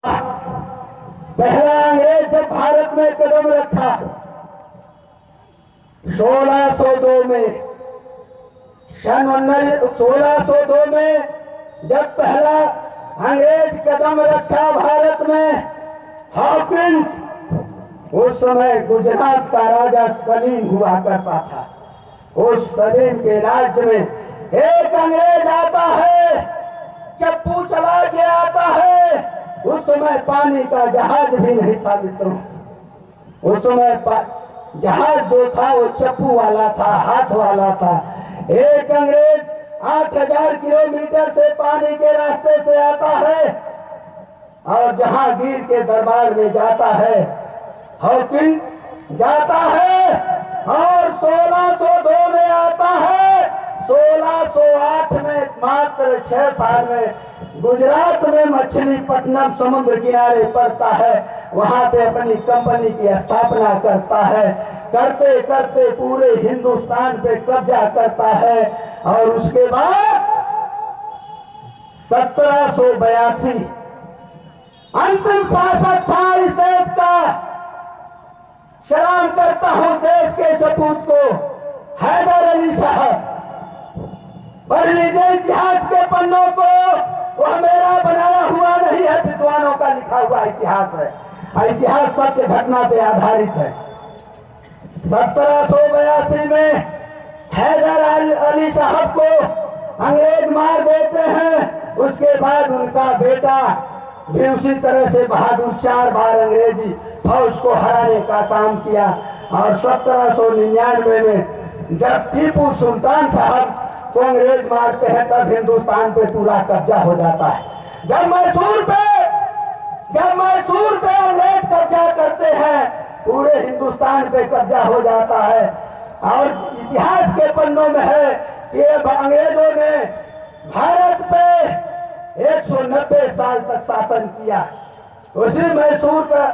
पहला अंग्रेज जब भारत में कदम रखा 1602 में, सन 1602 में जब पहला अंग्रेज कदम रखा भारत में, हॉकिंस उस समय गुजरात का राजा सलीम हुआ करता था। उस सलीम के राज्य में एक अंग्रेज आता है, चप्पू चला के आता है। उस समय पानी का जहाज भी नहीं था मित्रों। उस समय जहाज जो था वो चप्पू वाला था, हाथ वाला था। एक अंग्रेज 8000 किलोमीटर से पानी के रास्ते से आता है और जहांगीर के दरबार में जाता है, हॉकिंस जाता है और 1602 में आता है। 1608 में मात्र 6 साल में गुजरात में मछलीपट्टनम समुद्र किनारे पड़ता है। वहां पे अपनी कंपनी की स्थापना करता है। करते करते पूरे हिंदुस्तान पे कब्जा करता है और उसके बाद 1782 अंतिम शासक था इस देश का। सलाम करता हूं देश के सपूत को, हैदर अली साहब। पढ़ लीजिए इतिहास के पन्नों को, वह मेरा बनाया हुआ नहीं है, विद्वानों का लिखा हुआ इतिहास है। इतिहास सत्य घटना पे आधारित है। 1782 में हैदर अली साहब को अंग्रेज मार देते हैं। उसके बाद उनका बेटा भी उसी तरह से बहादुर 4 बार अंग्रेजी फौज को हराने का काम किया। और 1799 में जब टीपू सुल्तान साहब को अंग्रेज मारते हैं तब हिंदुस्तान पे पूरा कब्जा हो जाता है। जब मैसूर पे अंग्रेज कब्जा करते हैं, पूरे हिंदुस्तान पे कब्जा हो जाता है। और इतिहास के पन्नों में है कि अंग्रेजों ने भारत पे 190 साल तक शासन किया। उसी मैसूर का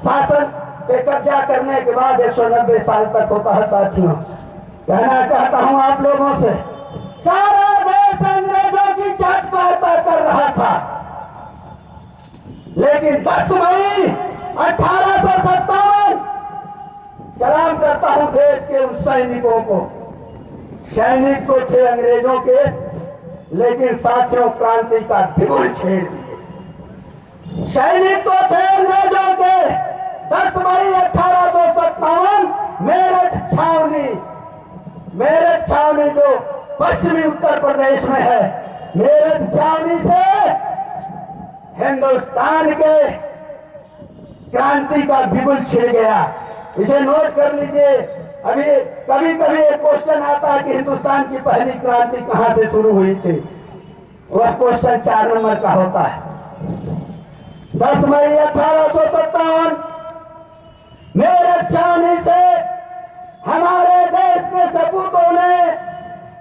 शासन पे कब्जा करने के बाद 190 साल तक होता है। साथियों, कहना चाहता हूं आप लोगों से, सारा देश अंग्रेजों की चाटपाटा कर रहा था, लेकिन 10 मई 1857 सलाम करता हूं देश के उन सैनिकों को। सैनिक तो थे अंग्रेजों के, लेकिन साथियों क्रांति का बिगुल छेड़ दिए। सैनिक तो थे अंग्रेजों के। 10 मई 1857 मेरठ छावनी जो पश्चिमी उत्तर प्रदेश में है, मेरठ छावनी से हिंदुस्तान के क्रांति का बिगुल छिड़ गया। इसे नोट कर लीजिए। अभी कभी कभी एक क्वेश्चन आता है कि हिंदुस्तान की पहली क्रांति कहां से शुरू हुई थी। वह क्वेश्चन 4 नंबर का होता है। 10 मई 1857 मेरठ छावनी से हमारे देश के सपूतों ने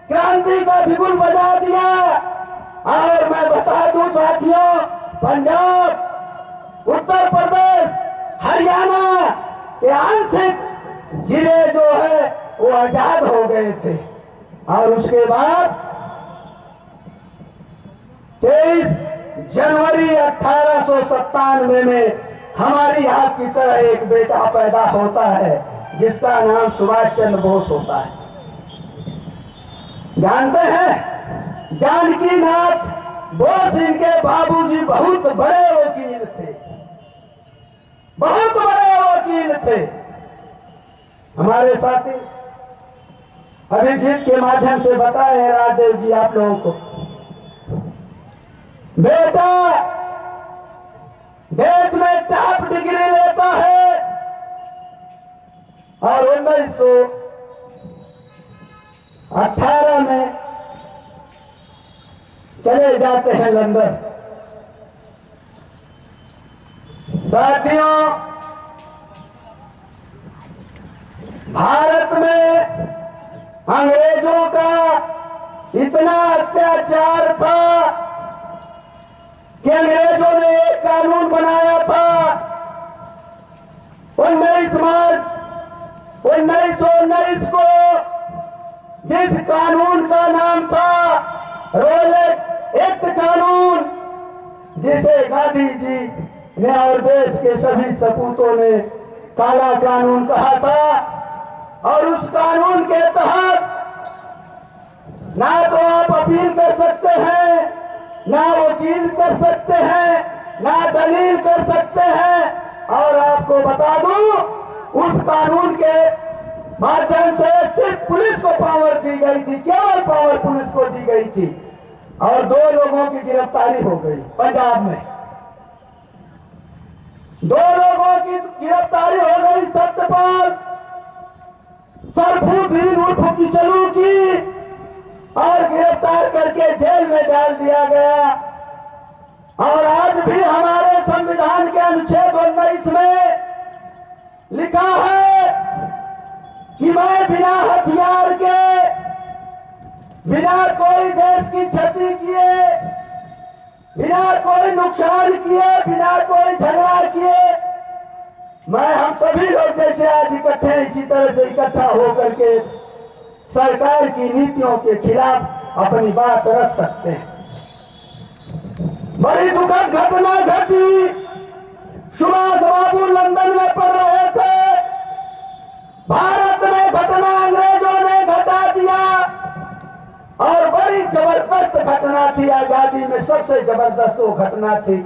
क्रांति का बिगुल बजा दिया। और मैं बता दूं साथियों, पंजाब, उत्तर प्रदेश, हरियाणा के आंशिक जिले जो है वो आजाद हो गए थे। और उसके बाद 23 जनवरी 1897 में हमारी आपकी तरह एक बेटा पैदा होता है जिसका नाम सुभाष चंद्र बोस होता है। जानते हैं, जानकी नाथ बोस इनके बाबूजी बहुत बड़े वकील थे, बहुत बड़े वकील थे। हमारे साथी अभी गीत के माध्यम से बताए हैं राजदेव जी आप लोगों को। बेटा देश में टॉप डिग्री लेता है और 1918 में चले जाते हैं लंदन। साथियों, भारत में अंग्रेजों का इतना अत्याचार था कि अंग्रेजों ने एक कानून बनाया था 19 मार्च 1919 को, जिस कानून का नाम था रोलेट एक्ट कानून, जिसे गांधी जी ने और देश के सभी सपूतों ने काला कानून कहा था। और उस कानून के तहत ना तो आप अपील कर सकते हैं, ना वकील कर सकते हैं, ना दलील कर सकते हैं। और आपको बता दूं, उस कानून के माध्यम से सिर्फ पुलिस को पावर दी गई थी, केवल पावर पुलिस को दी गई थी। और 2 लोगों की गिरफ्तारी हो गई पंजाब में। 2 लोगों की गिरफ्तारी हो गई, सत्यपाल सरफुद्दीन उर्फ किचलू की, और गिरफ्तार करके जेल में डाल दिया गया। और आज भी हमारे संविधान के अनुच्छेद 19 में लिखा है कि मैं बिना हथियार के, बिना कोई देश की क्षति किए, बिना कोई नुकसान किए, बिना कोई झगड़ा किए, मैं हम सभी लोग जैसे आज इकट्ठे हैं इसी तरह से इकट्ठा होकर के सरकार की नीतियों के खिलाफ अपनी बात रख सकते हैं। बड़ी दुखद घटना घटी। सुभाष बाबू लंदन में पढ़ रहे थे। भारत में घटना अंग्रेजों ने घटा दिया और बड़ी जबरदस्त घटना थी। आजादी में सबसे जबरदस्त वो घटना थी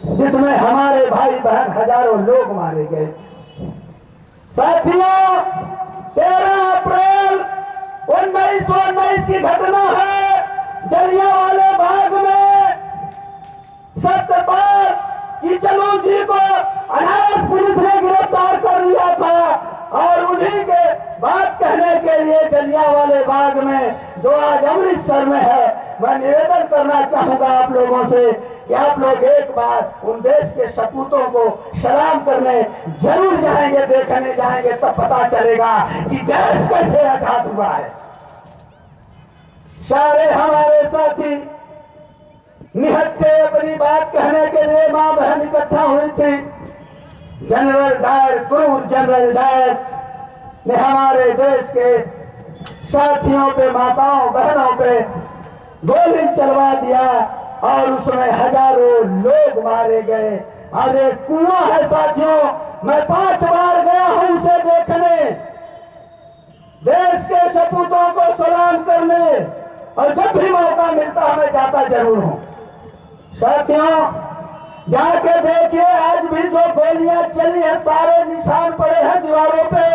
जिसमें हमारे भाई बहन हजारों लोग मारे गए। साथियों, 13 अप्रैल 1919 की घटना है। जलियांवाले बाग में सत्यपाल किचलू जी को अनारस पुलिस ने गिरफ्तार कर लिया था। और उन्हीं के बात कहने के लिए जलियांवाले बाग में, जो आज अमृतसर में है, मैं निवेदन करना चाहूंगा आप लोगों से कि आप लोग एक बार उन देश के सपूतों को सलाम करने जरूर जाएंगे, देखने जाएंगे, तब पता चलेगा कि देश कैसे आजाद हुआ है। सारे हमारे साथी निहत्थे अपनी बात कहने के लिए मां बहन इकट्ठा हुई थी। जनरल डायर, क्रूर जनरल डायर ने हमारे देश के साथियों पे, माताओं बहनों पे गोली चलवा दिया और उसमें हजारों लोग मारे गए। और एक कुआं है साथियों, मैं 5 बार गया हूं उसे देखने, देश के सपूतों को सलाम करने, और जब भी मौका मिलता मैं जाता जरूर हूं। साथियों, जाके देखिए, आज भी जो गोलियां चली हैं सारे निशान पड़े हैं दीवारों पे।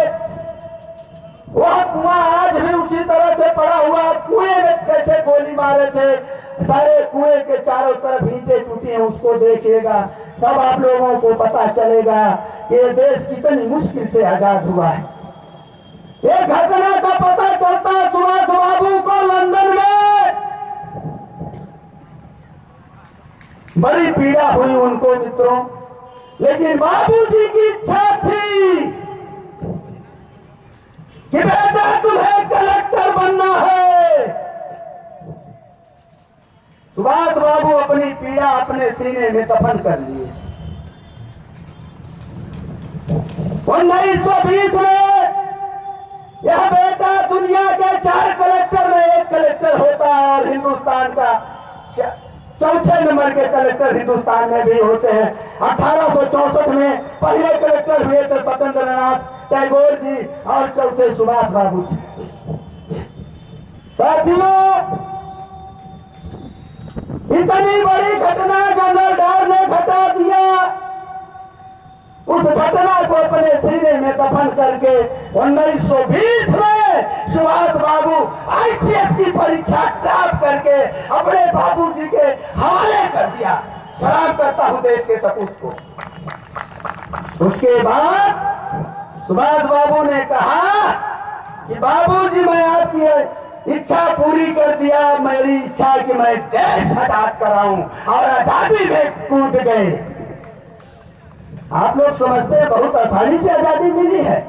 वह कुआं आज भी उसी तरह से पड़ा हुआ। कुएं में कैसे गोली मारे थे, सारे कुएं के चारों तरफ ईंटें टूटी हैं, उसको देखिएगा, तब आप लोगों को पता चलेगा कि ये देश कितनी मुश्किल से आजाद हुआ है। एक घटना का पता चलता सुभाष बाबू को लंदन में बड़ी पीड़ा हुई उनको मित्रों, लेकिन बाबूजी की इच्छा थी कि बेटा तुम्हें कलेक्टर बनना है। सुभाष बाबू अपनी पीड़ा अपने सीने में दफन कर लिए। 1920 में यह बेटा दुनिया के 4 कलेक्टर में एक कलेक्टर होता है और हिंदुस्तान का 4थे नंबर के कलेक्टर हिंदुस्तान में भी होते हैं। 1864 में पहले कलेक्टर हुए थे सत्येंद्रनाथ टैगोर जी और चौथे सुभाष बाबू जी। साथियों, इतनी बड़ी घटना जनरल डायर ने घटा दिया। उस घटना को अपने सीने में दफन करके 1920 में सुभाष बाबू ICS की परीक्षा प्राप्त करके अपने बाबूजी के हवाले कर दिया। सलाम करता हूं देश के सपूत को। उसके बाद सुभाष बाबू ने कहा कि बाबूजी, मैं आपकी इच्छा पूरी कर दिया। मेरी इच्छा कि मैं देश आजाद कराऊं, और आजादी में कूद गए। आप लोग समझते हैं बहुत आसानी से आजादी मिली है।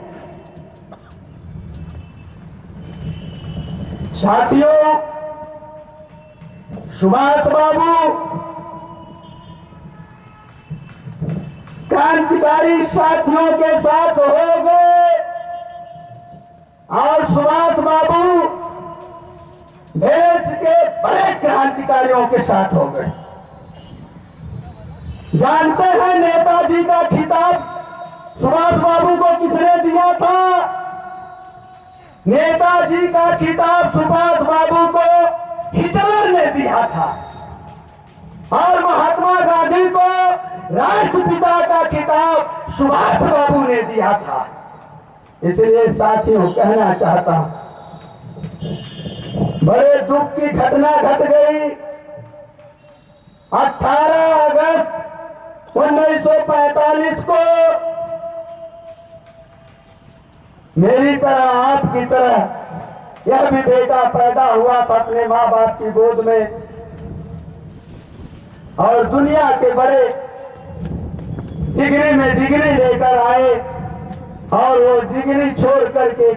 साथियों, सुभाष बाबू क्रांतिकारी साथियों के साथ हो गए और सुभाष बाबू देश के बड़े क्रांतिकारियों के साथ हो गए। जानते हैं नेताजी का खिताब सुभाष बाबू को किसने दिया था? नेताजी का खिताब सुभाष बाबू को हिटलर ने दिया था और महात्मा गांधी को राष्ट्रपिता का खिताब सुभाष बाबू ने दिया था। इसलिए साथियों कहना चाहता हूं, बड़े दुख की घटना घट गई। 18 अगस्त 1945 को मेरी तरह आपकी तरह यह भी बेटा पैदा हुआ था अपने माँ बाप की गोद में और दुनिया के बड़े डिग्री में डिग्री लेकर आए और वो डिग्री छोड़ करके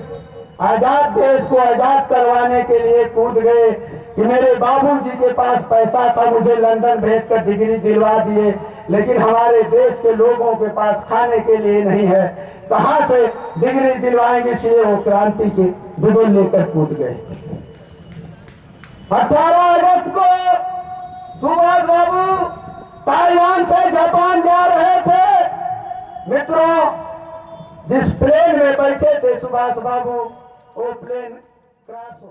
आजाद देश को आजाद करवाने के लिए कूद गए कि मेरे बाबूजी के पास पैसा था, मुझे लंदन भेजकर डिग्री दिलवा दिए, लेकिन हमारे देश के लोगों के पास खाने के लिए नहीं है, कहां से डिग्री दिलवाएंगे? इसलिए वो क्रांति के बिगुल लेकर कूद गए। 18 अगस्त को सुभाष बाबू ताइवान से जापान जा रहे थे। मित्रों, जिस प्लेन में बैठे थे सुभाष बाबू, वो प्लेन क्रैश हो